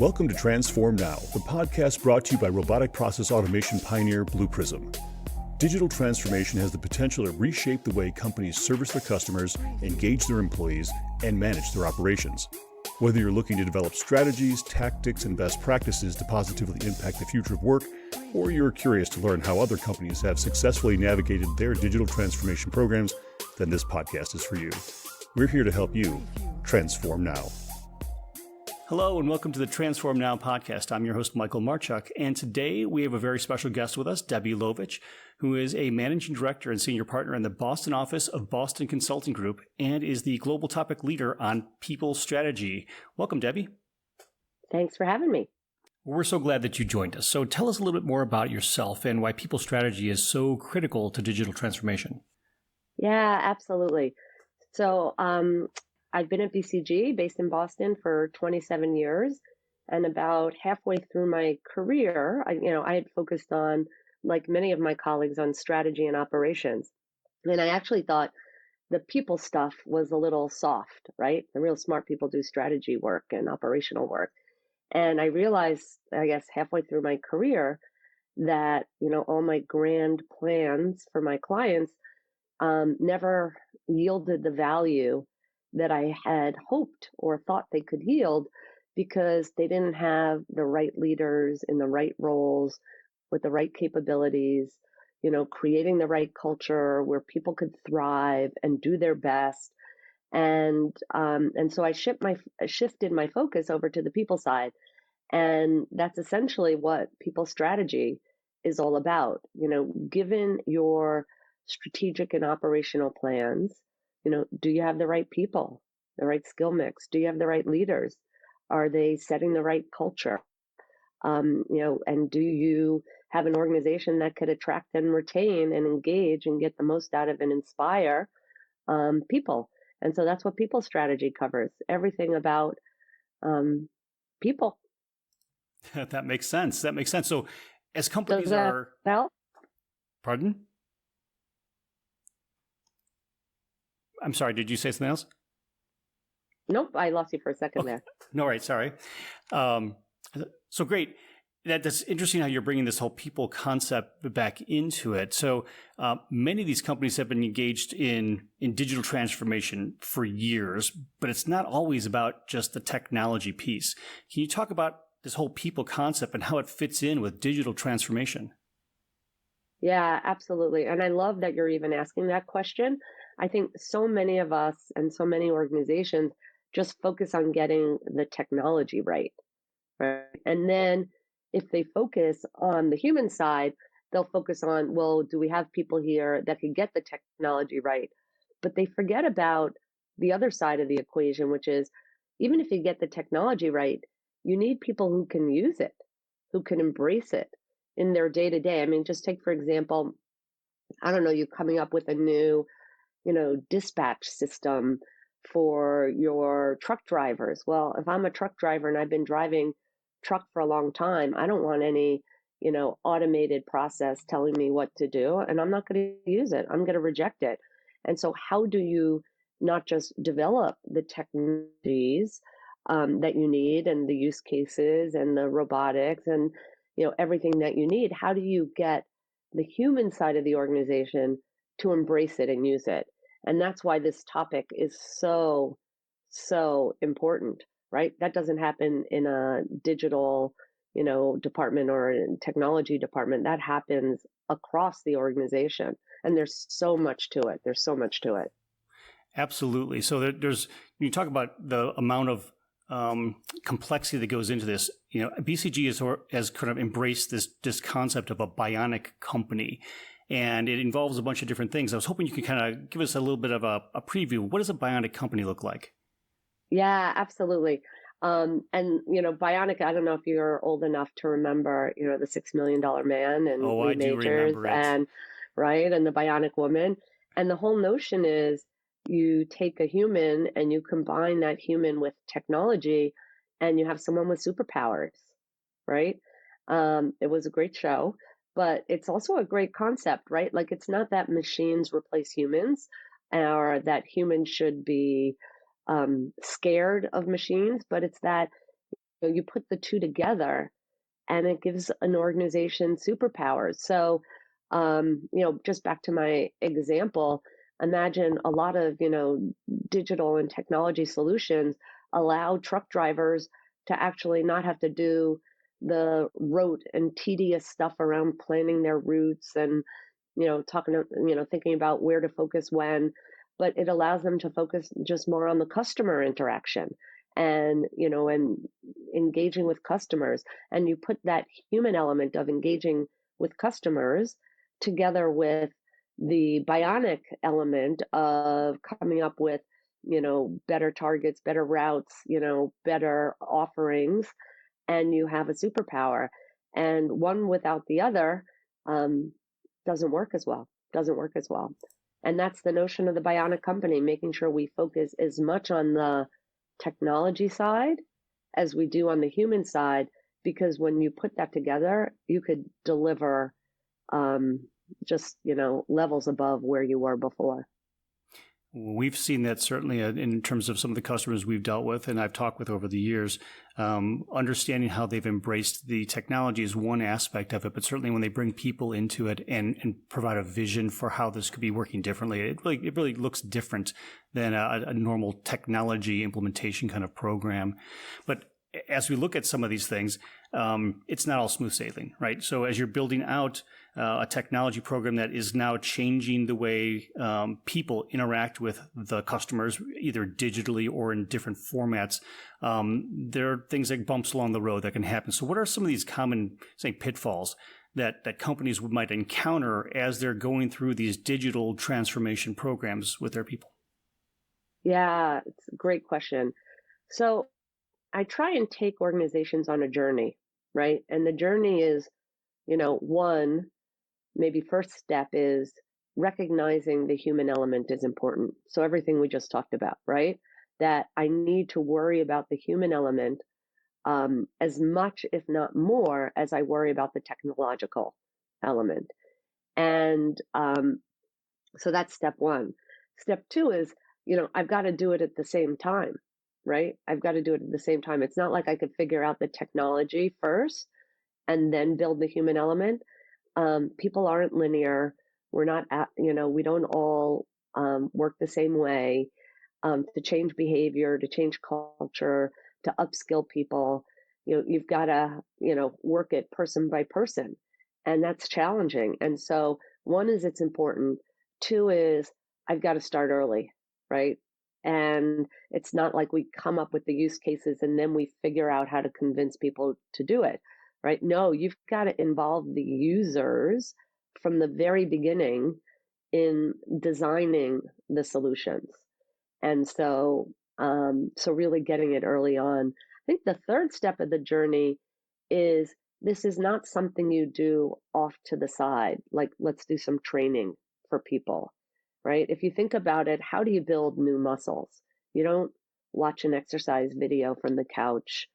Welcome to Transform Now, the podcast brought to you by robotic process automation pioneer Blue Prism. Digital transformation has the potential to reshape the way companies service their customers, engage their employees, and manage their operations. Whether you're looking to develop strategies, tactics, and best practices to positively impact the future of work, or you're curious to learn how other companies have successfully navigated their digital transformation programs, then this podcast is for you. We're here to help you transform now. Hello and welcome to the Transform Now podcast. I'm your host, Michael Marchuk, and today we have a very special guest with us, Debbie Lovich, who is a managing director and senior partner in the Boston office of Boston Consulting Group and is the global topic leader on people strategy. Welcome, Debbie. Thanks for having me. We're so glad that you joined us. So tell us a little bit more about yourself and why people strategy is so critical to digital transformation. Yeah, absolutely. So, I've been at BCG, based in Boston, for 27 years, and about halfway through my career, I had focused on, like many of my colleagues, on strategy and operations. And I actually thought the people stuff was a little soft, right? The real smart people do strategy work and operational work. And I realized, I guess, halfway through my career that, all my grand plans for my clients never yielded the value that I had hoped or thought they could yield because they didn't have the right leaders in the right roles with the right capabilities, creating the right culture where people could thrive and do their best. And so I shifted my focus over to the people side. And that's essentially what people strategy is all about. Given your strategic and operational plans, do you have the right people, the right skill mix? Do you have the right leaders? Are they setting the right culture? And do you have an organization that could attract and retain and engage and get the most out of and inspire people? And so that's what people strategy covers, everything about people. That makes sense. So as companies Pardon? I'm sorry, did you say something else? Nope, I lost you for a second there. No, right, sorry. So great. That's interesting how you're bringing this whole people concept back into it. So many of these companies have been engaged in digital transformation for years, but it's not always about just the technology piece. Can you talk about this whole people concept and how it fits in with digital transformation? Yeah, absolutely. And I love that you're even asking that question. I think so many of us and so many organizations just focus on getting the technology right? And then if they focus on the human side, they'll focus on, well, do we have people here that can get the technology right? But they forget about the other side of the equation, which is even if you get the technology right, you need people who can use it, who can embrace it in their day-to-day. I mean, just take, for example, I don't know, you coming up with a new dispatch system for your truck drivers. Well, if I'm a truck driver and I've been driving truck for a long time, I don't want any, automated process telling me what to do, and I'm not going to use it. I'm going to reject it. And so how do you not just develop the technologies that you need and the use cases and the robotics and, everything that you need? How do you get the human side of the organization to embrace it and use it? And that's why this topic is so, so important, right? That doesn't happen in a digital, department or a technology department. That happens across the organization. And there's so much to it. Absolutely. So there's, you talk about the amount of complexity that goes into this. BCG has kind of embraced this concept of a bionic company. And it involves a bunch of different things. I was hoping you could kind of give us a little bit of a preview. What does a bionic company look like? Yeah, absolutely. And, Bionic, I don't know if you're old enough to remember, the $6 Million Man and I do remember it. And the Bionic Woman. And the whole notion is you take a human and you combine that human with technology and you have someone with superpowers, right? It was a great show. But it's also a great concept, right? Like, it's not that machines replace humans or that humans should be scared of machines, but it's that you put the two together and it gives an organization superpowers. So, just back to my example, imagine a lot of, digital and technology solutions allow truck drivers to actually not have to do the rote and tedious stuff around planning their routes and, thinking about where to focus when, but it allows them to focus just more on the customer interaction and, and engaging with customers. And you put that human element of engaging with customers together with the bionic element of coming up with, better targets, better routes, better offerings, and you have a superpower. And one without the other doesn't work as well, And that's the notion of the Bionic company, making sure we focus as much on the technology side as we do on the human side, because when you put that together, you could deliver just, levels above where you were before. We've seen that certainly in terms of some of the customers we've dealt with and I've talked with over the years. Understanding how they've embraced the technology is one aspect of it, but certainly when they bring people into it and provide a vision for how this could be working differently, it really looks different than a normal technology implementation kind of program. But as we look at some of these things, it's not all smooth sailing, right? So as you're building out a technology program that is now changing the way people interact with the customers, either digitally or in different formats, there are things like bumps along the road that can happen. So what are some of these common, say, pitfalls that companies might encounter as they're going through these digital transformation programs with their people? Yeah, it's a great question. So I try and take organizations on a journey, right? And the journey is, one, maybe first step is recognizing the human element is important. So everything we just talked about, right? That I need to worry about the human element as much, if not more, as I worry about the technological element. And so that's step one. Step two is, I've got to do it at the same time, right? I've got to do it at the same time. It's not like I could figure out the technology first and then build the human element. People aren't linear. We're not, we don't all work the same way. To change behavior, to change culture, to upskill people, you've got to, work it person by person. And that's challenging. And so one is it's important. Two is I've got to start early, right? And it's not like we come up with the use cases and then we figure out how to convince people to do it, right? No, you've got to involve the users from the very beginning in designing the solutions. And so, so really getting it early on. I think the third step of the journey is this is not something you do off to the side, like let's do some training for people, right? If you think about it, how do you build new muscles? You don't watch an exercise video from the couch,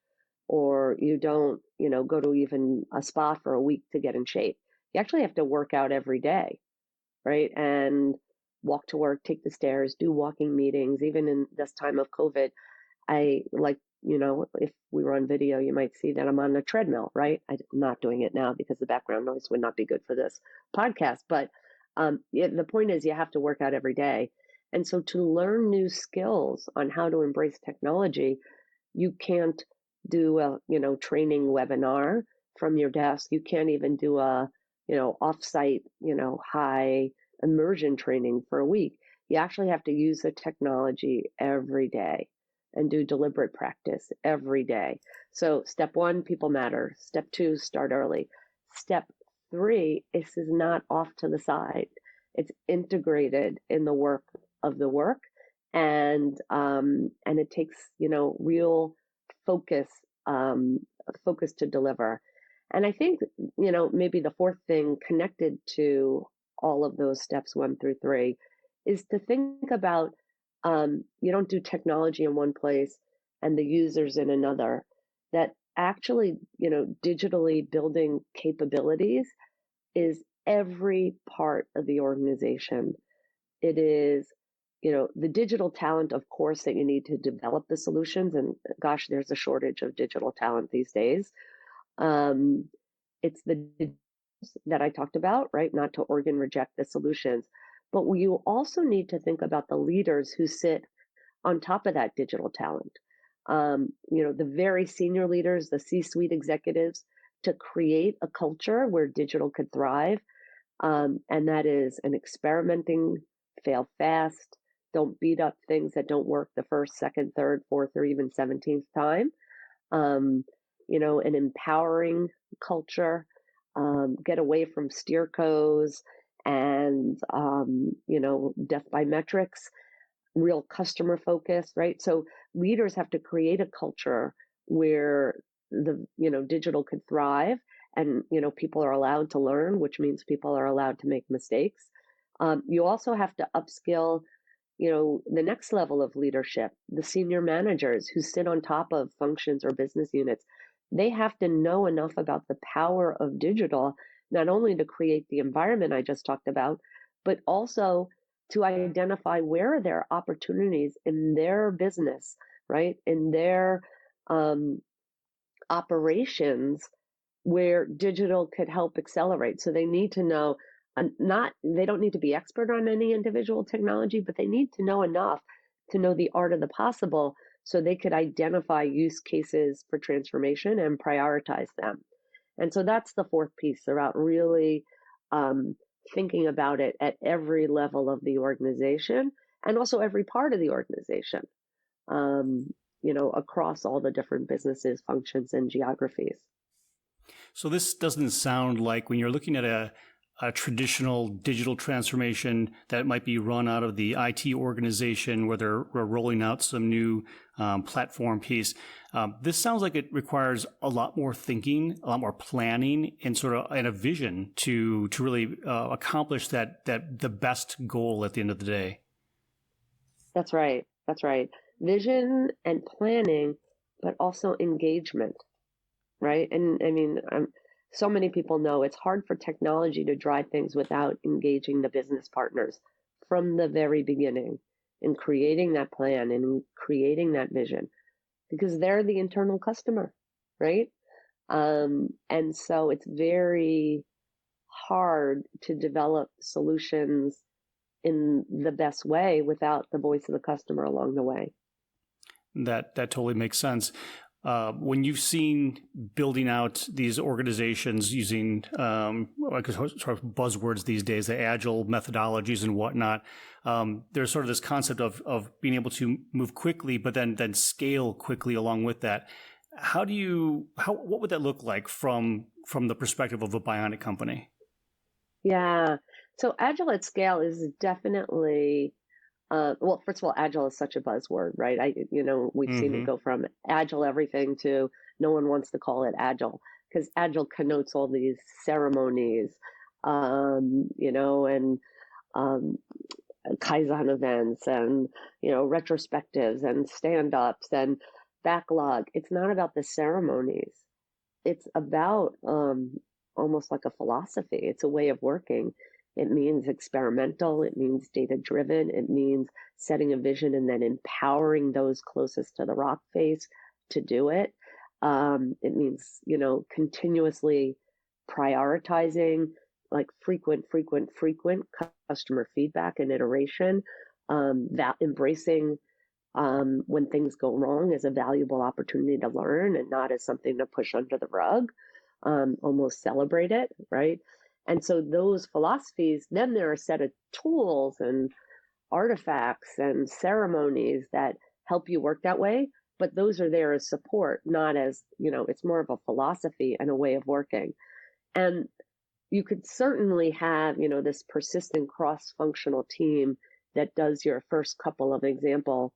or you don't, go to even a spa for a week to get in shape. You actually have to work out every day, right? And walk to work, take the stairs, do walking meetings. Even in this time of COVID, I like, if we were on video, you might see that I'm on a treadmill, right? I'm not doing it now because the background noise would not be good for this podcast. But the point is you have to work out every day. And so to learn new skills on how to embrace technology, you can't do a, training webinar from your desk. You can't even do a, offsite, high immersion training for a week. You actually have to use the technology every day and do deliberate practice every day. So step one, people matter. Step two, start early. Step three, this is not off to the side. It's integrated in the work of the work. And it takes, real focus, focus to deliver. And I think, maybe the fourth thing connected to all of those steps 1 through 3 is to think about, you don't do technology in one place and the users in another. That actually, digitally building capabilities is every part of the organization. It is the digital talent, of course, that you need to develop the solutions. And gosh, there's a shortage of digital talent these days. Um, it's the that I talked about, right? Not to organ reject the solutions. But you also need to think about the leaders who sit on top of that digital talent. The very senior leaders, the C-suite executives, to create a culture where digital could thrive. And that is an experimenting, fail fast, don't beat up things that don't work the first, second, third, fourth, or even 17th time. An empowering culture, get away from steercos and, death by metrics, real customer focus, right? So leaders have to create a culture where digital could thrive and, people are allowed to learn, which means people are allowed to make mistakes. You also have to upskill, the next level of leadership, the senior managers who sit on top of functions or business units. They have to know enough about the power of digital, not only to create the environment I just talked about, but also to identify where are there opportunities in their business, right? In their operations where digital could help accelerate. So they need to know, they don't need to be expert on any individual technology, but they need to know enough to know the art of the possible so they could identify use cases for transformation and prioritize them. And so that's the fourth piece about really thinking about it at every level of the organization and also every part of the organization, across all the different businesses, functions, and geographies. So this doesn't sound like when you're looking at a traditional digital transformation that might be run out of the IT organization where they're rolling out some new platform piece. This sounds like it requires a lot more thinking, a lot more planning, and a vision to really accomplish that the best goal at the end of the day. That's right. That's right. Vision and planning, but also engagement, right? And I mean, so many people know it's hard for technology to drive things without engaging the business partners from the very beginning in creating that plan and creating that vision because they're the internal customer, right? And so it's very hard to develop solutions in the best way without the voice of the customer along the way. That totally makes sense. When you've seen building out these organizations using buzzwords these days, the agile methodologies and whatnot, there's sort of this concept of being able to move quickly, but then scale quickly along with that. What would that look like from the perspective of a Bionic company? Yeah. So agile at scale is definitely well, first of all, agile is such a buzzword, right? We've seen it go from agile everything to no one wants to call it agile because agile connotes all these ceremonies, and Kaizen events and, retrospectives and stand-ups and backlog. It's not about the ceremonies. It's about almost like a philosophy. It's a way of working. It means experimental. It means data-driven. It means setting a vision and then empowering those closest to the rock face to do it. It means, continuously prioritizing, like frequent customer feedback and iteration, that embracing when things go wrong as a valuable opportunity to learn and not as something to push under the rug, almost celebrate it, right? And so those philosophies, then there are a set of tools and artifacts and ceremonies that help you work that way. But those are there as support, not as, it's more of a philosophy and a way of working. And you could certainly have, this persistent cross-functional team that does your first couple of example,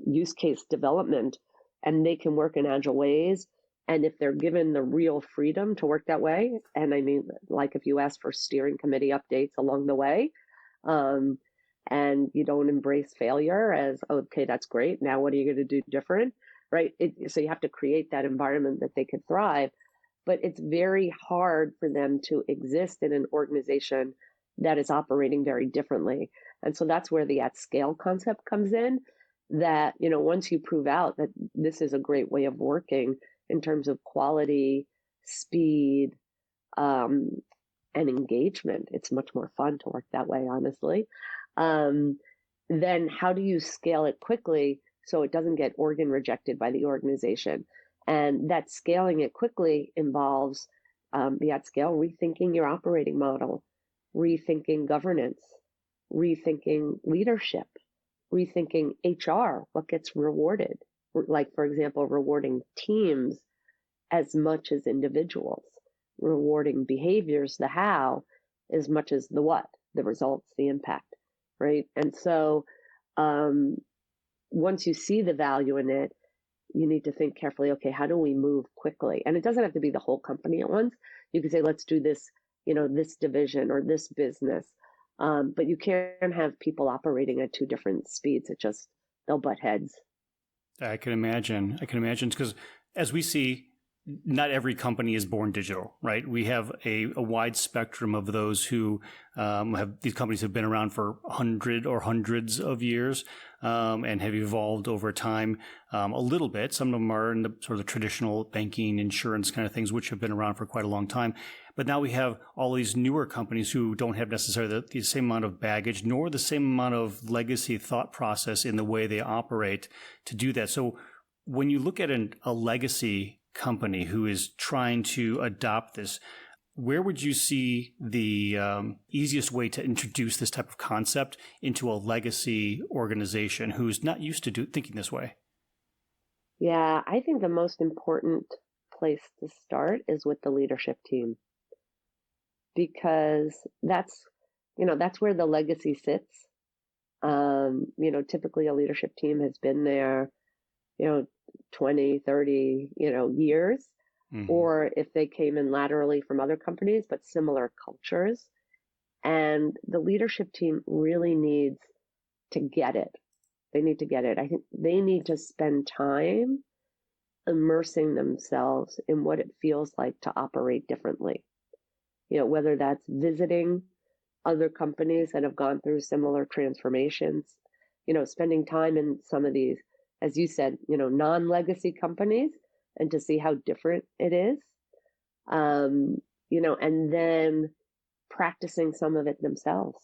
use case development, and they can work in agile ways. And if they're given the real freedom to work that way, and I mean, like if you ask for steering committee updates along the way, and you don't embrace failure as, okay, that's great. Now what are you going to do different? Right? So you have to create that environment that they could thrive. But it's very hard for them to exist in an organization that is operating very differently. And so that's where the at scale concept comes in, that, once you prove out that this is a great way of working in terms of quality, speed, and engagement, it's much more fun to work that way, honestly. Then how do you scale it quickly so it doesn't get organ rejected by the organization? And that scaling it quickly involves the at scale rethinking your operating model, rethinking governance, rethinking leadership, rethinking HR, what gets rewarded. Like, for example, rewarding teams as much as individuals, rewarding behaviors, the how, as much as the what, the results, the impact, right? And so once you see the value in it, you need to think carefully, okay, how do we move quickly? And it doesn't have to be the whole company at once. You can say, let's do this, this division or this business. But you can't have people operating at two different speeds. They'll butt heads. I can imagine. Because as we see, not every company is born digital, right? We have a wide spectrum of those who these companies have been around for hundreds of years and have evolved over time a little bit. Some of them are in the sort of the traditional banking, insurance kind of things, which have been around for quite a long time. But now we have all these newer companies who don't have necessarily the same amount of baggage, nor the same amount of legacy thought process in the way they operate to do that. So when you look at a legacy company who is trying to adopt this, where would you see the easiest way to introduce this type of concept into a legacy organization who's not used to thinking this way? Yeah, I think the most important place to start is with the leadership team, because that's where the legacy sits. Typically a leadership team has been there, 20, 30, years, mm-hmm. or if they came in laterally from other companies, but similar cultures. And the leadership team really needs to get it. They need to get it. I think they need to spend time immersing themselves in what it feels like to operate differently. Whether that's visiting other companies that have gone through similar transformations, spending time in some of these, as you said, non-legacy companies, and to see how different it is, and then practicing some of it themselves.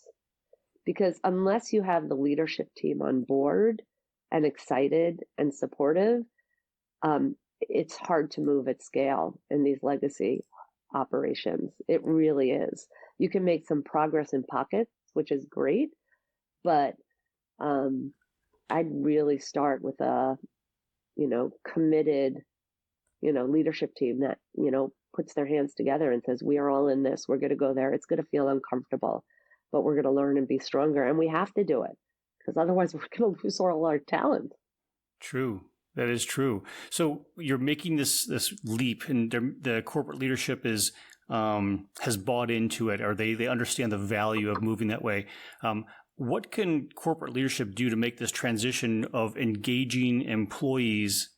Because unless you have the leadership team on board and excited and supportive, it's hard to move at scale in these legacy operations. It really is. You can make some progress in pockets, which is great, but I'd really start with a, committed, leadership team that, puts their hands together and says, we are all in this. We're going to go there. It's going to feel uncomfortable, but we're going to learn and be stronger. And we have to do it, because otherwise we're going to lose all our talent. True. That is true. So you're making this leap, and the corporate leadership has bought into it, or they understand the value of moving that way. What can corporate leadership do to make this transition of engaging employees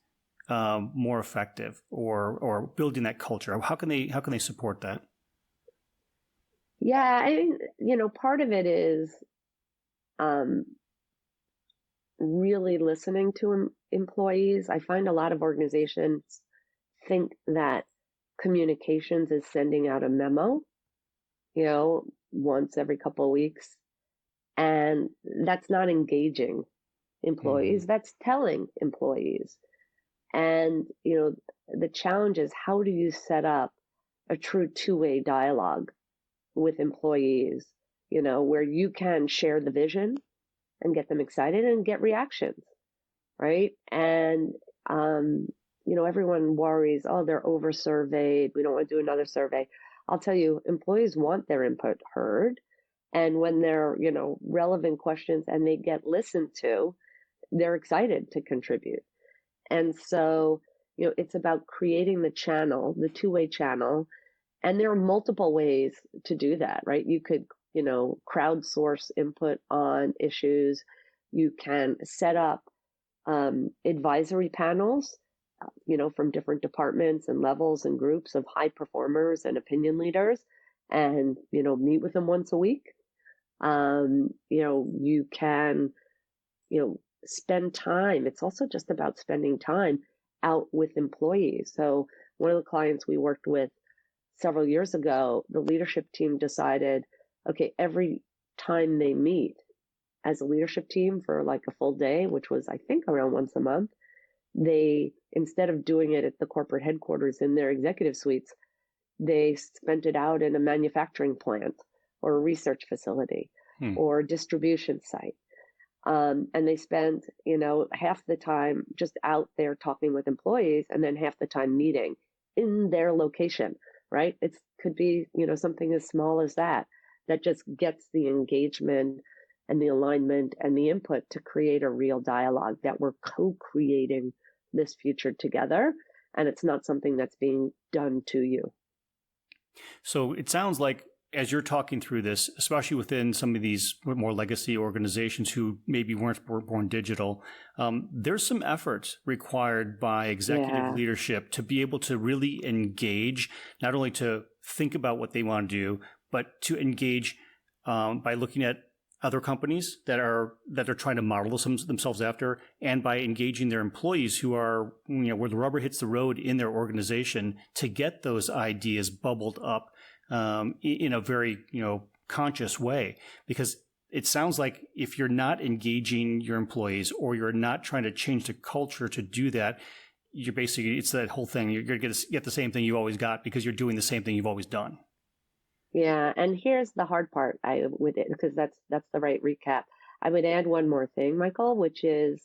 more effective, or building that culture? How can they support that? Yeah, part of it is really listening to employees. I find a lot of organizations think that communications is sending out a memo, once every couple of weeks. And that's not engaging employees. Mm-hmm. That's telling employees. And, the challenge is, how do you set up a true two-way dialogue with employees, where you can share the vision and get them excited and get reactions, right? And, everyone worries, oh, they're over-surveyed. We don't want to do another survey. I'll tell you, employees want their input heard. And when they're, relevant questions and they get listened to, they're excited to contribute. And so, it's about creating the channel, the two-way channel. And there are multiple ways to do that, right? You could, crowdsource input on issues. You can set up advisory panels, from different departments and levels and groups of high performers and opinion leaders, and, meet with them once a week You can, spend time. It's also just about spending time out with employees. So one of the clients we worked with several years ago, the leadership team decided, okay, every time they meet as a leadership team for like a full day, which was, I think, around once a month, they, instead of doing it at the corporate headquarters in their executive suites, they spent it out in a manufacturing plant or a research facility or a distribution site. And they spent, half the time just out there talking with employees and then half the time meeting in their location, right? It could be, something as small as that just gets the engagement and the alignment and the input to create a real dialogue that we're co-creating this future together. And it's not something that's being done to you. So it sounds like, as you're talking through this, especially within some of these more legacy organizations who maybe weren't born digital, there's some effort required by executive leadership to be able to really engage, not only to think about what they want to do, but to engage by looking at other companies that they're trying to model themselves after, and by engaging their employees who are, where the rubber hits the road in their organization, to get those ideas bubbled up in a very, conscious way. Because it sounds like if you're not engaging your employees or you're not trying to change the culture to do that, you're basically, it's that whole thing. You're going to get the same thing you always got because you're doing the same thing you've always done. Yeah. And here's the hard part with it, because that's the right recap. I would add one more thing, Michael, which is,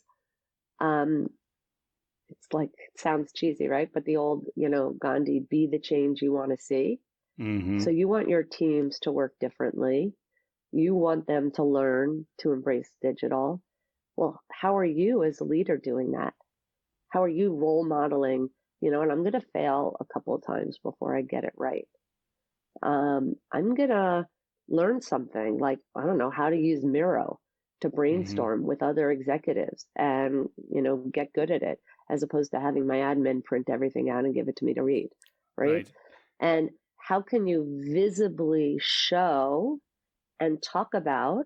it's like, it sounds cheesy, right? But the old, Gandhi, be the change you want to see. Mm-hmm. So you want your teams to work differently. You want them to learn to embrace digital. Well, how are you as a leader doing that? How are you role modeling? And I'm going to fail a couple of times before I get it right. I'm going to learn something like, I don't know, how to use Miro to brainstorm with other executives and, get good at it, as opposed to having my admin print everything out and give it to me to read. Right. And how can you visibly show and talk about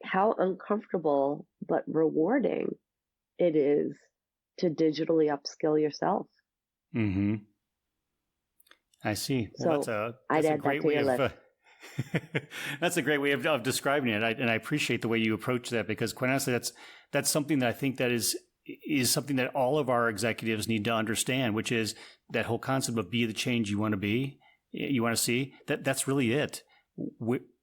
how uncomfortable but rewarding it is to digitally upskill yourself? Mm-hmm. I see. Well, so that's a great way of that's a great way of describing it. And I appreciate the way you approach that, because quite honestly, that's something that I think that is something that all of our executives need to understand, which is that whole concept of be the change you want to see. That's really it.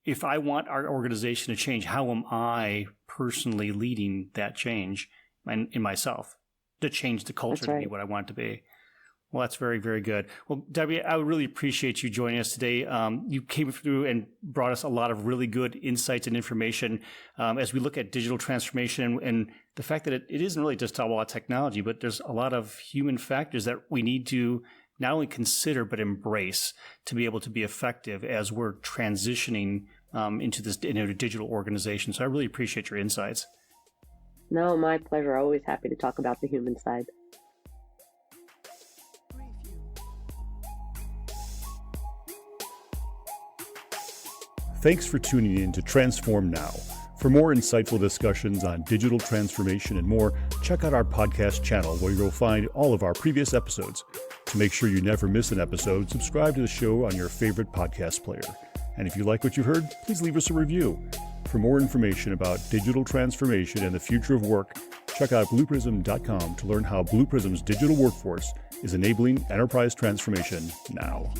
If I want our organization to change, how am I personally leading that change in myself to change the culture to be what I want it to be? Well, that's very, very good. Well, Debbie, I really appreciate you joining us today. You came through and brought us a lot of really good insights and information as we look at digital transformation and the fact that it isn't really just all about technology, but there's a lot of human factors that we need to not only consider, but embrace to be able to be effective as we're transitioning into a digital organization. So I really appreciate your insights. No, my pleasure. Always happy to talk about the human side. Thanks for tuning in to Transform Now. For more insightful discussions on digital transformation and more, check out our podcast channel where you'll find all of our previous episodes. To make sure you never miss an episode, subscribe to the show on your favorite podcast player. And if you like what you heard, please leave us a review. For more information about digital transformation and the future of work, check out blueprism.com to learn how Blue Prism's digital workforce is enabling enterprise transformation now.